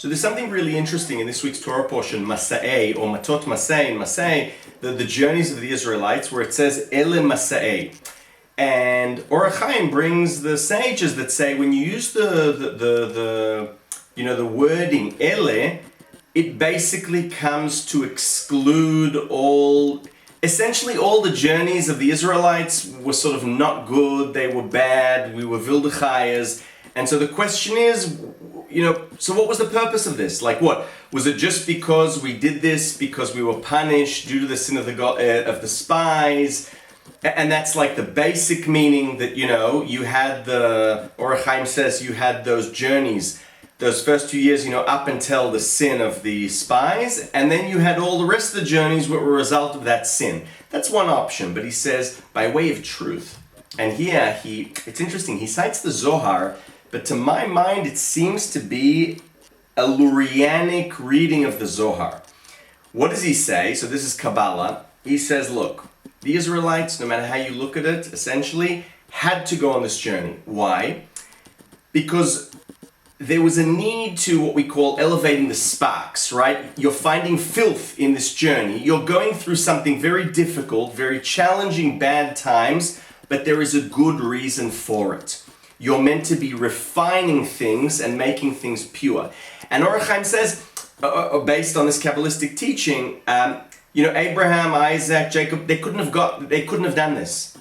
So there's something really interesting in this week's Torah portion, Masaei, or Matot Masaei, in Masaei, the journeys of the Israelites, where it says, Ele Masaei. And ha-Hayyim brings the sages that say, when you use the wording Ele, it basically comes to exclude essentially all the journeys of the Israelites were sort of not good, they were bad, we were Vildechayas. And so the question is, so what was the purpose of this? Like what? Was it just because we did this, because we were punished due to the sin of the spies? And that's like the basic meaning that, you had ha-Hayyim says you had those journeys, those first 2 years, up until the sin of the spies, and then you had all the rest of the journeys were a result of that sin. That's one option, but he says, by way of truth. And here, it's interesting, he cites the Zohar, but to my mind, it seems to be a Lurianic reading of the Zohar. What does he say? So this is Kabbalah. He says, look, the Israelites, no matter how you look at it, essentially, had to go on this journey. Why? Because there was a need to what we call elevating the sparks, right? You're finding filth in this journey. You're going through something very difficult, very challenging, bad times, but there is a good reason for it. You're meant to be refining things and making things pure. And ha-Hayyim says, based on this Kabbalistic teaching, Abraham, Isaac, Jacob, they couldn't have done this.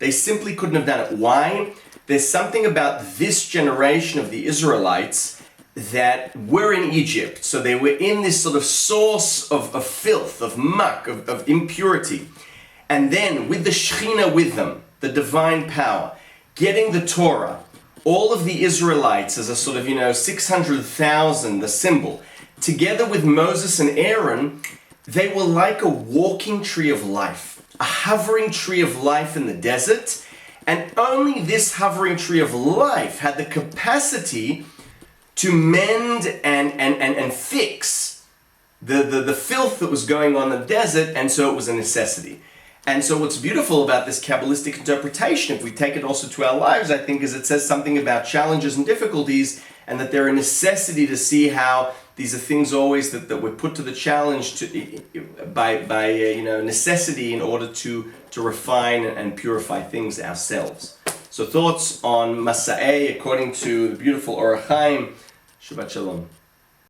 They simply couldn't have done it. Why? There's something about this generation of the Israelites that were in Egypt. So they were in this sort of source of filth, of muck, of impurity. And then with the Shekhinah with them, the divine power, getting the Torah, all of the Israelites as a sort of, 600,000, the symbol, together with Moses and Aaron, they were like a walking tree of life, a hovering tree of life in the desert. And only this hovering tree of life had the capacity to mend and fix the filth that was going on in the desert, and so it was a necessity. And so what's beautiful about this Kabbalistic interpretation, if we take it also to our lives, I think, is it says something about challenges and difficulties, and that they're a necessity to see how these are things always that we're put to the challenge by necessity in order to refine and purify things ourselves. So thoughts on Masaei according to the beautiful ha-Hayyim. Shabbat Shalom.